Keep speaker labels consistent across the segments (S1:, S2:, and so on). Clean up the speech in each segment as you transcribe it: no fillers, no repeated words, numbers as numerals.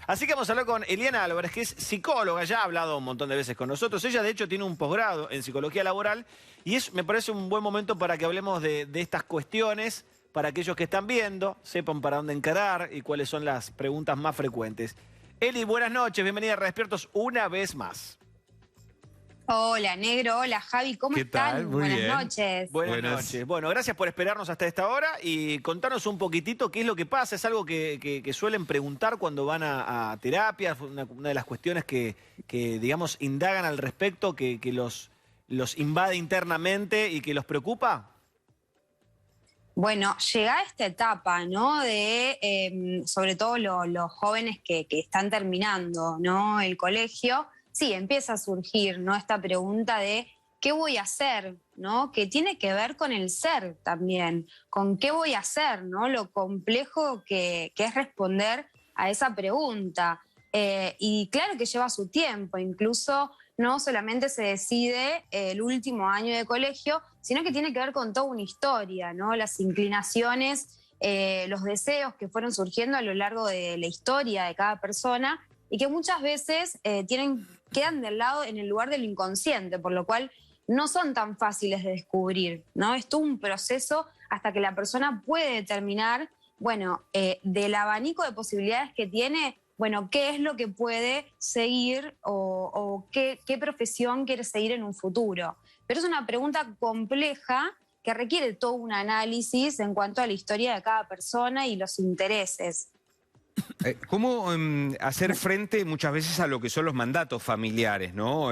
S1: Así que vamos a hablar con Eliana Álvarez, que es psicóloga, ya ha hablado un montón de veces con nosotros. Ella, de hecho, tiene un posgrado en psicología laboral y me parece un buen momento para que hablemos de estas cuestiones, para aquellos que están viendo, sepan para dónde encarar y cuáles son las preguntas más frecuentes. Eli, buenas noches, bienvenida a Redespiertos una vez más.
S2: Hola, Negro. Hola, Javi. ¿Cómo
S3: ¿Qué
S2: están?
S3: tal? Muy
S2: Buenas
S3: bien.
S2: noches.
S1: Buenas noches. Bueno, gracias por esperarnos hasta esta hora y contarnos un poquitito qué es lo que pasa. Es algo que suelen preguntar cuando van a terapia, una de las cuestiones que, digamos, indagan al respecto, que los invade internamente y que los preocupa.
S2: Bueno, llega esta etapa, ¿no? De, sobre todo los jóvenes que están terminando, ¿no? El colegio, sí, empieza a surgir, ¿no? Esta pregunta de ¿qué voy a hacer? ¿No? Que tiene que ver con el ser también, con qué voy a hacer, ¿no? Lo complejo que es responder a esa pregunta. Y claro que lleva su tiempo, incluso no solamente se decide el último año de colegio, sino que tiene que ver con toda una historia, ¿no? Las inclinaciones, los deseos que fueron surgiendo a lo largo de la historia de cada persona y que muchas veces quedan del lado en el lugar del inconsciente, por lo cual no son tan fáciles de descubrir, ¿no? Es todo un proceso hasta que la persona puede determinar, bueno, del abanico de posibilidades que tiene, bueno, qué es lo que puede seguir o qué profesión quiere seguir en un futuro. Pero es una pregunta compleja que requiere todo un análisis en cuanto a la historia de cada persona y los intereses.
S3: ¿Cómo hacer frente muchas veces a lo que son los mandatos familiares, ¿no?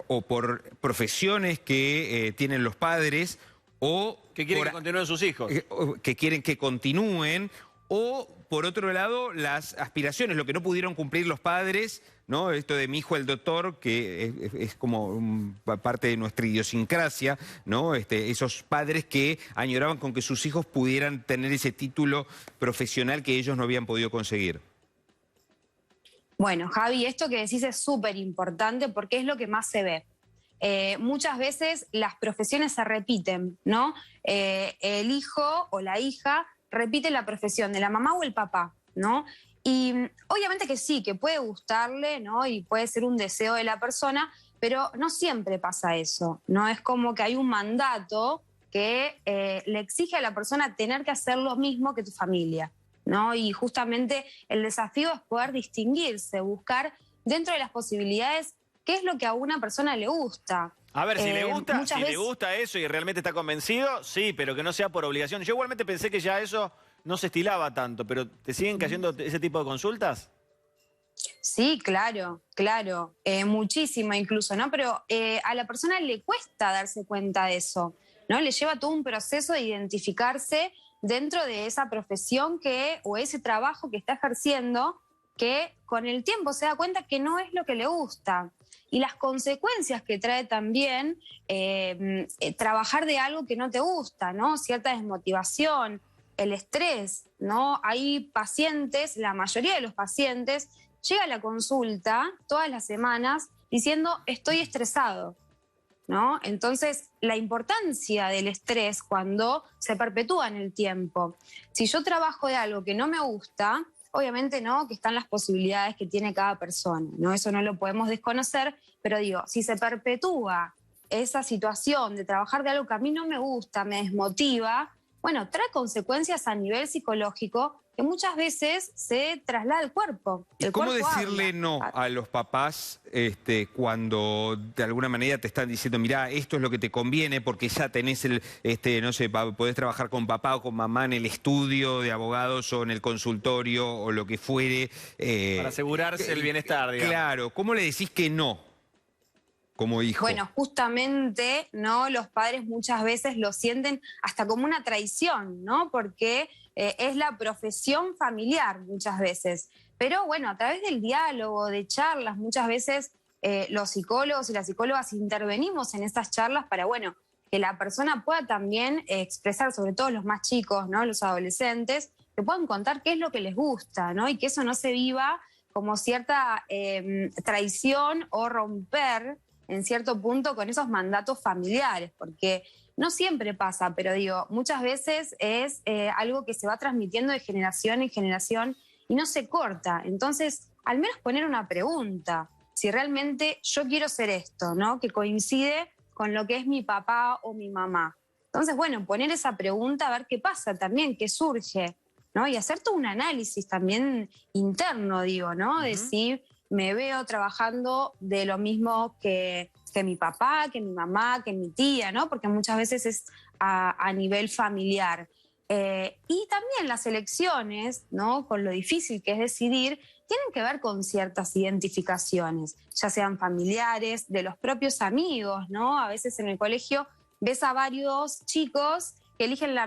S3: O por profesiones que tienen los padres o
S1: Que quieren que continúen sus hijos.
S3: que quieren que continúen, o por otro lado las aspiraciones, lo que no pudieron cumplir los padres, ¿no? Esto de mi hijo el doctor, que es como parte de nuestra idiosincrasia, ¿no? Esos padres que añoraban con que sus hijos pudieran tener ese título profesional que ellos no habían podido conseguir.
S2: Bueno, Javi, esto que decís es súper importante porque es lo que más se ve. Muchas veces las profesiones se repiten, ¿no? El hijo o la hija repite la profesión de la mamá o el papá, ¿no? Y obviamente que sí, que puede gustarle, ¿no? Y puede ser un deseo de la persona, pero no siempre pasa eso, ¿no? Es como que hay un mandato que le exige a la persona tener que hacer lo mismo que tu familia, ¿no? Y justamente el desafío es poder distinguirse, buscar dentro de las posibilidades qué es lo que a una persona le gusta.
S1: A ver, si le
S2: Le
S1: gusta eso y realmente está convencido, sí, pero que no sea por obligación. Yo igualmente pensé que ya eso no se estilaba tanto, pero ¿te siguen cayendo ese tipo de consultas?
S2: Sí, claro, claro, muchísimo incluso, ¿no? Pero a la persona le cuesta darse cuenta de eso, ¿no? Le lleva todo un proceso de identificarse dentro de esa profesión o ese trabajo que está ejerciendo, que con el tiempo se da cuenta que no es lo que le gusta. Y las consecuencias que trae también trabajar de algo que no te gusta, ¿no? Cierta desmotivación, el estrés, ¿no? Hay pacientes, la mayoría de los pacientes llega a la consulta todas las semanas diciendo estoy estresado, ¿no? Entonces, la importancia del estrés cuando se perpetúa en el tiempo. Si yo trabajo de algo que no me gusta, obviamente no, que están las posibilidades que tiene cada persona, ¿no? Eso no lo podemos desconocer, pero digo, si se perpetúa esa situación de trabajar de algo que a mí no me gusta, me desmotiva, bueno, trae consecuencias a nivel psicológico que muchas veces se traslada al cuerpo.
S3: ¿Y cómo decirle no a los papás cuando de alguna manera te están diciendo, mirá, esto es lo que te conviene porque ya tenés no sé, podés trabajar con papá o con mamá en el estudio de abogados o en el consultorio o lo que fuere?
S1: Para asegurarse el bienestar, digamos.
S3: Claro, ¿cómo le decís que no como hijo?
S2: Bueno, justamente, ¿no? Los padres muchas veces lo sienten hasta como una traición, ¿no? Porque es la profesión familiar muchas veces. Pero bueno, a través del diálogo, de charlas, muchas veces los psicólogos y las psicólogas intervenimos en estas charlas para, bueno, que la persona pueda también expresar, sobre todo los más chicos, ¿no? Los adolescentes, que puedan contar qué es lo que les gusta, ¿no? Y que eso no se viva como cierta traición o romper en cierto punto con esos mandatos familiares, porque no siempre pasa, pero digo, muchas veces es algo que se va transmitiendo de generación en generación y no se corta. Entonces, al menos poner una pregunta, si realmente yo quiero ser esto, ¿no? Que coincide con lo que es mi papá o mi mamá. Entonces, bueno, poner esa pregunta, a ver qué pasa también, qué surge, ¿no? Y hacer todo un análisis también interno, digo, ¿no? De si me veo trabajando de lo mismo que mi papá, que mi mamá, que mi tía, ¿no? Porque muchas veces es a nivel familiar. Y también las elecciones, ¿no? Con lo difícil que es decidir, tienen que ver con ciertas identificaciones, ya sean familiares, de los propios amigos, ¿no? A veces en el colegio ves a varios chicos que eligen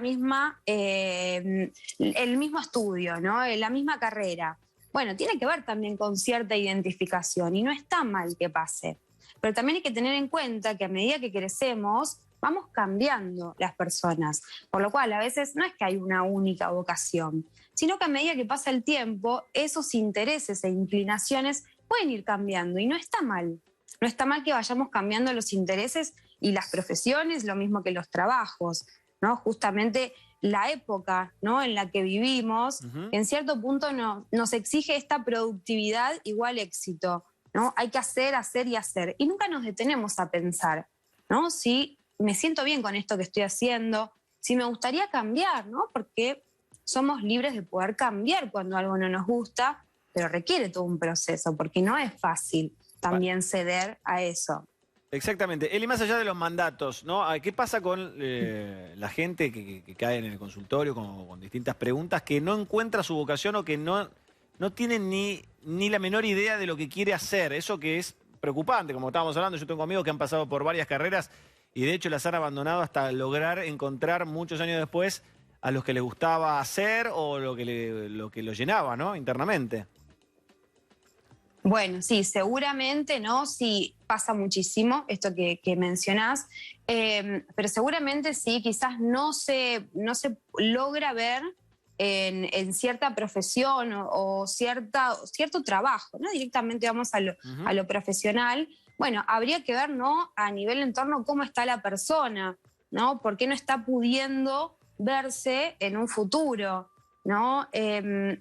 S2: el mismo estudio, ¿no? La misma carrera. Bueno, tiene que ver también con cierta identificación y no está mal que pase. Pero también hay que tener en cuenta que a medida que crecemos, vamos cambiando las personas. Por lo cual, a veces no es que hay una única vocación, sino que a medida que pasa el tiempo, esos intereses e inclinaciones pueden ir cambiando y no está mal. No está mal que vayamos cambiando los intereses y las profesiones, lo mismo que los trabajos, ¿no? Justamente la época, ¿no?, en la que vivimos, en cierto punto nos exige esta productividad igual éxito, ¿no? Hay que hacer, hacer y hacer. Y nunca nos detenemos a pensar, ¿no? Si me siento bien con esto que estoy haciendo, si me gustaría cambiar, ¿no? Porque somos libres de poder cambiar cuando algo no nos gusta, pero requiere todo un proceso, porque no es fácil también ceder a eso.
S1: Exactamente. Eli, más allá de los mandatos, ¿no? ¿Qué pasa con la gente que cae en el consultorio con distintas preguntas, que no encuentra su vocación o que no tiene ni la menor idea de lo que quiere hacer? Eso que es preocupante, como estábamos hablando. Yo tengo amigos que han pasado por varias carreras y de hecho las han abandonado hasta lograr encontrar muchos años después a los que les gustaba hacer o lo que lo llenaba, ¿no?, internamente.
S2: Bueno, sí, seguramente, ¿no? Sí, pasa muchísimo esto que mencionás, pero seguramente sí, quizás no se logra ver en cierta profesión o cierto trabajo, ¿no? Directamente vamos a lo profesional. Bueno, habría que ver, ¿no?, a nivel entorno cómo está la persona, ¿no? ¿Por qué no está pudiendo verse en un futuro, ¿no?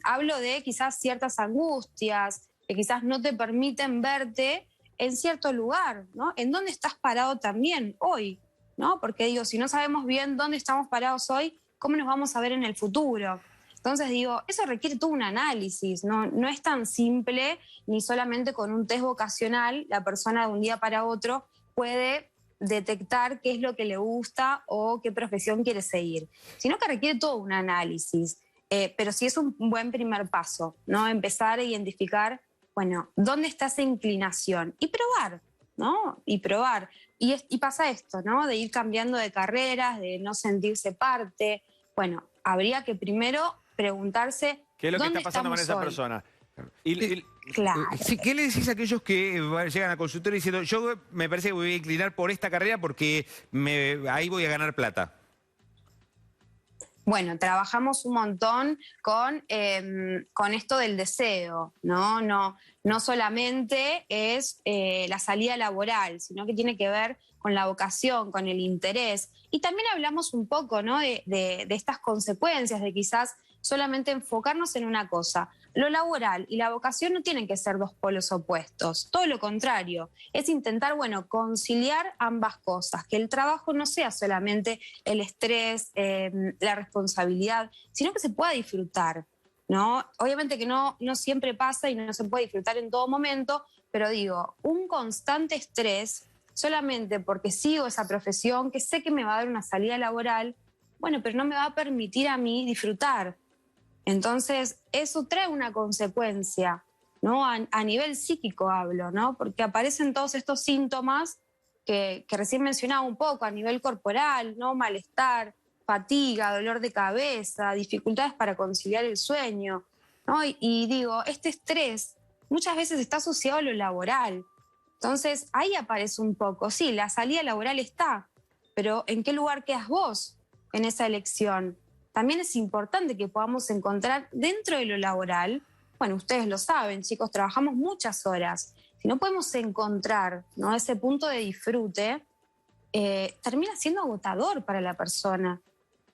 S2: Hablo de quizás ciertas angustias que quizás no te permiten verte en cierto lugar, ¿no? En dónde estás parado también hoy, ¿no? Porque digo, si no sabemos bien dónde estamos parados hoy, ¿cómo nos vamos a ver en el futuro? Entonces digo, eso requiere todo un análisis, no es tan simple, ni solamente con un test vocacional la persona de un día para otro puede detectar qué es lo que le gusta o qué profesión quiere seguir, sino que requiere todo un análisis. Pero sí es un buen primer paso, ¿no? Empezar a identificar, bueno, ¿dónde está esa inclinación? Y probar, ¿no? Y probar. Y pasa esto, ¿no? De ir cambiando de carreras, de no sentirse parte. Bueno, habría que primero preguntarse
S1: ¿Qué es lo que
S2: dónde
S1: está pasando con esa
S2: hoy.
S1: persona?
S2: Claro.
S3: Sí, ¿qué le decís a aquellos que llegan a consultorio diciendo, yo me parece que voy a inclinar por esta carrera porque ahí voy a ganar plata?
S2: Bueno, trabajamos un montón con esto del deseo, ¿no? No solamente es la salida laboral, sino que tiene que ver con la vocación, con el interés. Y también hablamos un poco, ¿no?, de estas consecuencias, de quizás solamente enfocarnos en una cosa. Lo laboral y la vocación no tienen que ser dos polos opuestos, todo lo contrario. Es intentar, bueno, conciliar ambas cosas, que el trabajo no sea solamente el estrés, la responsabilidad, sino que se pueda disfrutar, ¿no? Obviamente que no siempre pasa y no se puede disfrutar en todo momento, pero digo, un constante estrés solamente porque sigo esa profesión, que sé que me va a dar una salida laboral, bueno, pero no me va a permitir a mí disfrutar. Entonces, eso trae una consecuencia, ¿no? A nivel psíquico hablo, ¿no? Porque aparecen todos estos síntomas que recién mencionaba un poco, a nivel corporal, ¿no? Malestar, fatiga, dolor de cabeza, dificultades para conciliar el sueño, ¿no? Y digo, este estrés muchas veces está asociado a lo laboral. Entonces, ahí aparece un poco, sí, la salida laboral está, pero ¿en qué lugar quedas vos en esa elección? También es importante que podamos encontrar dentro de lo laboral, bueno, ustedes lo saben, chicos, trabajamos muchas horas. Si no podemos encontrar, ¿no?, ese punto de disfrute, termina siendo agotador para la persona,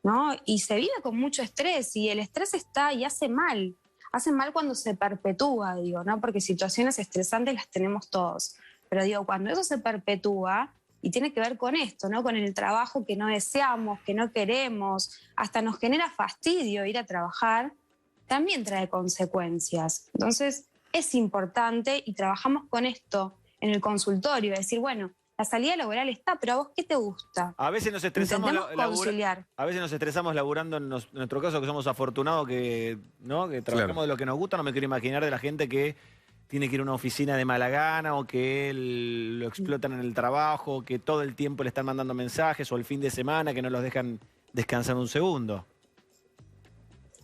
S2: ¿no? Y se vive con mucho estrés y el estrés está y hace mal. Hace mal cuando se perpetúa, digo, ¿no? Porque situaciones estresantes las tenemos todos. Pero digo, cuando eso se perpetúa, y tiene que ver con esto, ¿no? Con el trabajo que no deseamos, que no queremos, hasta nos genera fastidio ir a trabajar, también trae consecuencias. Entonces, es importante y trabajamos con esto en el consultorio, decir, bueno, la salida laboral está, pero ¿a vos qué te gusta?
S1: A veces nos estresamos,
S2: Intentemos conciliar.
S1: a veces nos estresamos laburando en nuestro caso, que somos afortunados que, ¿no? que trabajamos de lo que nos gusta. No me quiero imaginar de la gente que tiene que ir a una oficina de mala gana o que lo explotan en el trabajo, que todo el tiempo le están mandando mensajes o el fin de semana que no los dejan descansar un segundo.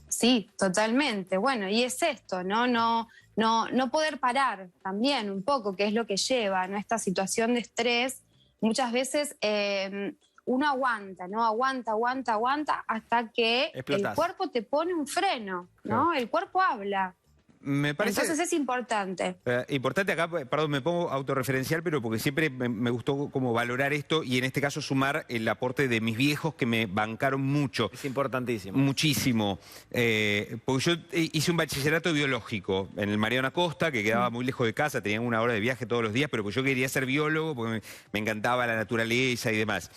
S2: Sí, totalmente. Bueno, y es esto, ¿no? No poder parar también un poco, que es lo que lleva, ¿no? Esta situación de estrés. Muchas veces uno aguanta, ¿no? Aguanta hasta que
S1: Explotás.
S2: el cuerpo te pone un freno, ¿no?
S3: Claro.
S2: El cuerpo habla.
S3: Me parece
S2: Entonces es importante.
S3: importante acá, perdón, me pongo autorreferencial, pero porque siempre me gustó como valorar esto y en este caso sumar el aporte de mis viejos que me bancaron mucho.
S1: Es importantísimo.
S3: Muchísimo. Porque yo hice un bachillerato biológico en el Mariano Acosta, que quedaba muy lejos de casa, tenía 1 hora de viaje todos los días, pero pues yo quería ser biólogo porque me encantaba la naturaleza y demás.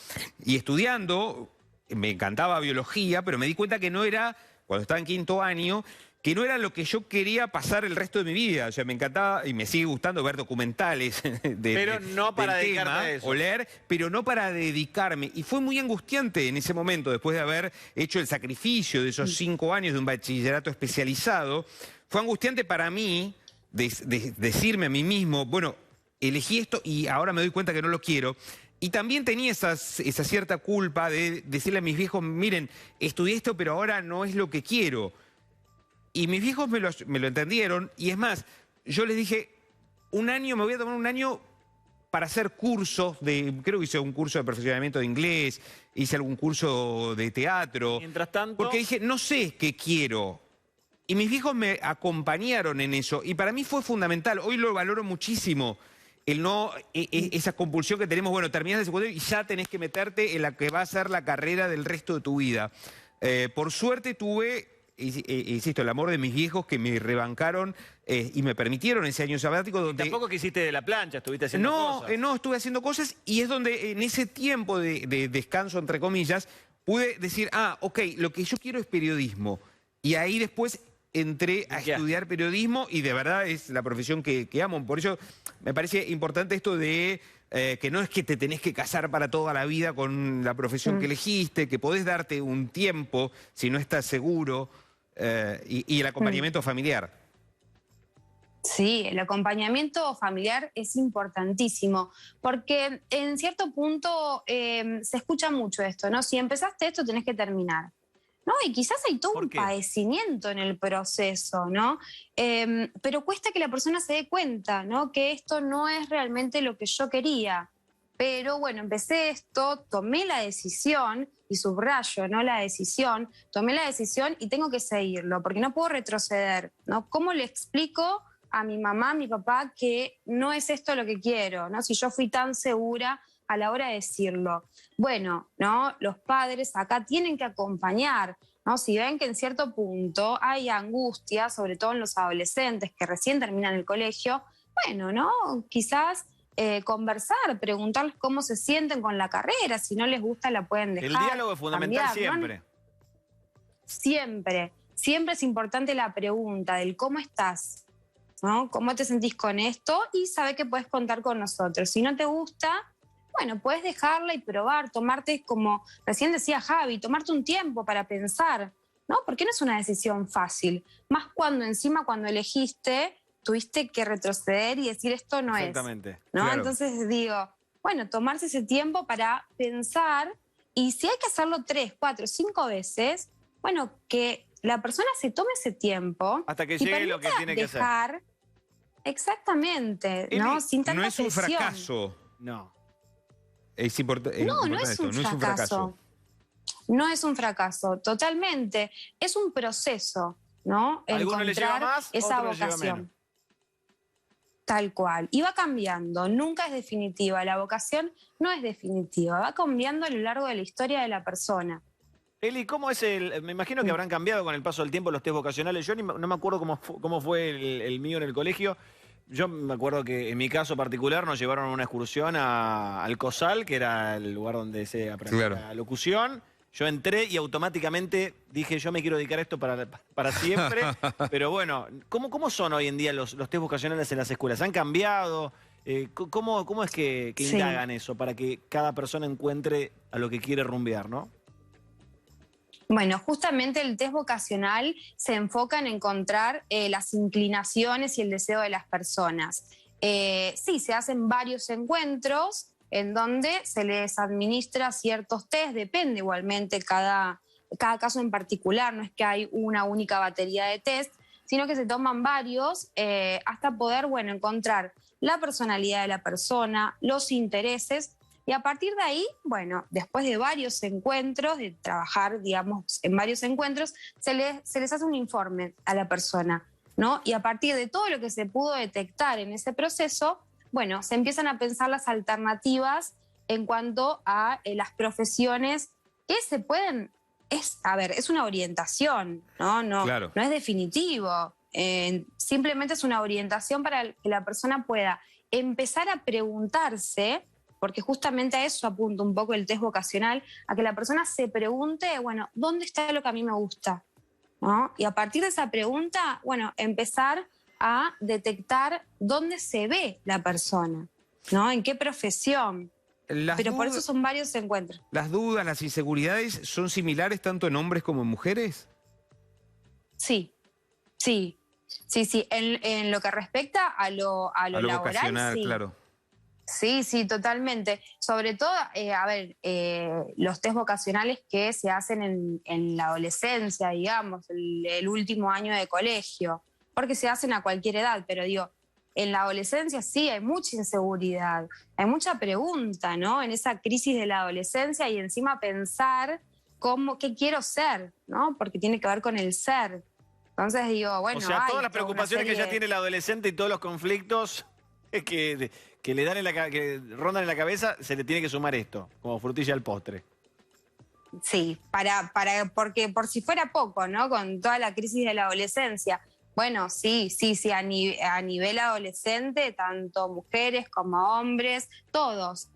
S3: Y estudiando, me encantaba biología, pero me di cuenta que no era, cuando estaba en 5º año, que no era lo que yo quería pasar el resto de mi vida. O sea, me encantaba y me sigue gustando ver documentales
S1: Pero no para
S3: del
S1: dedicarte
S3: tema,
S1: a eso.
S3: o leer, pero no para dedicarme. Y fue muy angustiante en ese momento, después de haber hecho el sacrificio de esos 5 años de un bachillerato especializado. Fue angustiante para mí decirme a mí mismo, bueno, elegí esto y ahora me doy cuenta que no lo quiero. Y también tenía esa cierta culpa de decirle a mis viejos, miren, estudié esto, pero ahora no es lo que quiero. Y mis viejos me lo entendieron, y es más, yo les dije, me voy a tomar 1 año para hacer cursos, creo que hice un curso de perfeccionamiento de inglés, hice algún curso de teatro.
S1: Mientras tanto...
S3: Porque dije, no sé qué quiero. Y mis viejos me acompañaron en eso, y para mí fue fundamental, hoy lo valoro muchísimo. Esa compulsión que tenemos, bueno, terminás el secundario y ya tenés que meterte en la que va a ser la carrera del resto de tu vida. Por suerte tuve... insisto, el amor de mis viejos que me rebancaron y me permitieron ese año sabático donde...
S1: Tampoco que hiciste de la plancha, estuviste haciendo cosas.
S3: No, estuve haciendo cosas y es donde en ese tiempo de descanso, entre comillas, pude decir, ok, lo que yo quiero es periodismo. Y ahí después entré a estudiar periodismo y de verdad es la profesión que amo. Por eso me parece importante esto de... que no es que te tenés que casar para toda la vida con la profesión que elegiste, que podés darte un tiempo si no estás seguro, y el acompañamiento familiar.
S2: Sí, el acompañamiento familiar es importantísimo, porque en cierto punto se escucha mucho esto, ¿no? Si empezaste esto, tenés que terminar. ¿No? Y quizás hay todo un padecimiento en el proceso, ¿no? Pero cuesta que la persona se dé cuenta, ¿no? Que esto no es realmente lo que yo quería. Pero bueno, empecé esto, tomé la decisión, y subrayo, ¿no? La decisión, tomé la decisión y tengo que seguirlo, porque no puedo retroceder, ¿no? ¿Cómo le explico a mi mamá, a mi papá, que no es esto lo que quiero, ¿no? Si yo fui tan segura a la hora de decirlo. Bueno, ¿no? Los padres acá tienen que acompañar, ¿no? Si ven que en cierto punto hay angustia, sobre todo en los adolescentes que recién terminan el colegio, bueno, ¿no? Quizás conversar, preguntarles cómo se sienten con la carrera, si no les gusta la pueden dejar.
S1: El diálogo es fundamental
S2: cambiar,
S1: siempre.
S2: ¿no? Siempre es importante la pregunta del cómo estás, ¿no? ¿Cómo te sentís con esto? Y saber que puedes contar con nosotros. Si no te gusta, bueno, puedes dejarla y probar, tomarte, como recién decía Javi, tomarte un tiempo para pensar, ¿no? Porque no es una decisión fácil. Más cuando encima, cuando elegiste, tuviste que retroceder y decir esto no es.
S1: Exactamente.
S2: ¿No?
S3: Claro.
S2: Entonces digo, bueno, tomarse ese tiempo para pensar, y si hay que hacerlo 3, 4, 5 veces, bueno, que la persona se tome ese tiempo.
S1: Hasta que
S2: y
S1: llegue lo que
S2: permita
S1: tiene que hacer.
S2: dejar, exactamente, ¿no? Sin tanta
S3: No es un
S2: presión.
S3: fracaso.
S1: No.
S3: Es importante
S2: No es
S3: esto,
S2: un fracaso. No es un fracaso, totalmente. Es un proceso, ¿no?
S1: Algunos le lleva
S2: Encontrar
S1: más,
S2: esa
S1: otros le lleva
S2: vocación.
S1: menos.
S2: Tal cual. Y va cambiando, nunca es definitiva. La vocación no es definitiva, va cambiando a lo largo de la historia de la persona.
S1: Eli, ¿cómo es me imagino que habrán cambiado con el paso del tiempo los test vocacionales. Yo no me acuerdo cómo fue el mío en el colegio. Yo me acuerdo que en mi caso particular nos llevaron a una excursión al COSAL, que era el lugar donde se aprendía la locución. Yo entré y automáticamente dije, yo me quiero dedicar a esto para siempre. Pero bueno, ¿cómo son hoy en día los test vocacionales en las escuelas? ¿Han cambiado? ¿Cómo es que indagan eso para que cada persona encuentre a lo que quiere rumbear, no?
S2: Bueno, justamente el test vocacional se enfoca en encontrar las inclinaciones y el deseo de las personas. Sí, se hacen varios encuentros en donde se les administra ciertos test, depende igualmente cada caso en particular, no es que hay una única batería de test, sino que se toman varios hasta poder, bueno, encontrar la personalidad de la persona, los intereses. Y a partir de ahí, bueno, después de varios encuentros, de trabajar, digamos, en varios encuentros, se les hace un informe a la persona, ¿no? Y a partir de todo lo que se pudo detectar en ese proceso, bueno, se empiezan a pensar las alternativas en cuanto a las profesiones que se pueden... es una orientación, ¿no?
S3: Claro.
S2: No es definitivo. Simplemente es una orientación para que la persona pueda empezar a preguntarse, porque justamente a eso apunta un poco el test vocacional, a que la persona se pregunte, bueno, ¿dónde está lo que a mí me gusta? ¿No? Y a partir de esa pregunta, bueno, empezar a detectar dónde se ve la persona, ¿no? ¿En qué profesión? Pero por eso son varios encuentros.
S3: ¿Las dudas, las inseguridades son similares tanto en hombres como en mujeres?
S2: Sí. En lo que respecta a lo laboral,
S3: vocacional,
S2: sí.
S3: Claro.
S2: Sí, totalmente. Sobre todo, los test vocacionales que se hacen en la adolescencia, digamos, el último año de colegio, porque se hacen a cualquier edad, pero digo, en la adolescencia sí hay mucha inseguridad, hay mucha pregunta, ¿no? En esa crisis de la adolescencia y encima pensar qué quiero ser, ¿no? Porque tiene que ver con el ser. Entonces digo, bueno,
S1: o sea, todas las preocupaciones que ya tiene el adolescente y todos los conflictos que le dan que rondan en la cabeza, se le tiene que sumar esto, como frutilla al postre.
S2: Sí, porque por si fuera poco, ¿no? Con toda la crisis de la adolescencia. Bueno, sí, a nivel adolescente, tanto mujeres como hombres, todos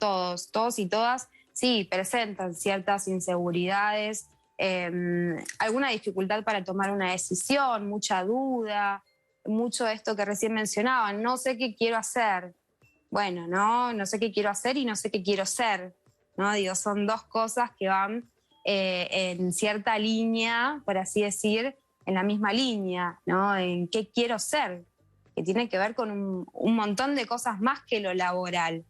S2: y todas, sí, presentan ciertas inseguridades, alguna dificultad para tomar una decisión, mucha duda, mucho de esto que recién mencionaban, no sé qué quiero hacer. Bueno, no sé qué quiero hacer y no sé qué quiero ser, ¿no? Digo, son dos cosas que van en cierta línea, por así decir, en la misma línea, ¿no? En qué quiero ser, que tiene que ver con un montón de cosas más que lo laboral,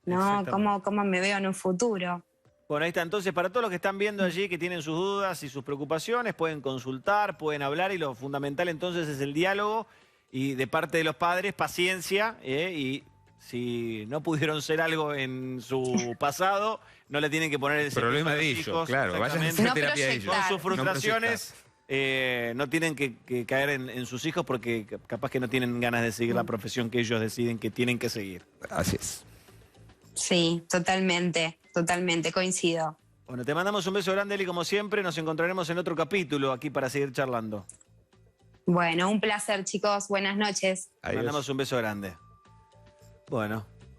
S2: ¿no? Cómo me veo en un futuro.
S1: Bueno, ahí está. Entonces, para todos los que están viendo allí, que tienen sus dudas y sus preocupaciones, pueden consultar, pueden hablar, y lo fundamental entonces es el diálogo, y de parte de los padres, paciencia, y si no pudieron ser algo en su pasado, no le tienen que poner ese
S3: problema de ellos, claro, vayan a hacer terapia de ellos.
S1: Con sus frustraciones, no tienen que caer en sus hijos, porque capaz que no tienen ganas de seguir la profesión que ellos deciden que tienen que seguir.
S3: Así es.
S2: Sí, totalmente, coincido.
S1: Bueno, te mandamos un beso grande, Eli, como siempre. Nos encontraremos en otro capítulo aquí para seguir charlando.
S2: Bueno, un placer, chicos. Buenas noches.
S1: Te mandamos un beso grande. Bueno.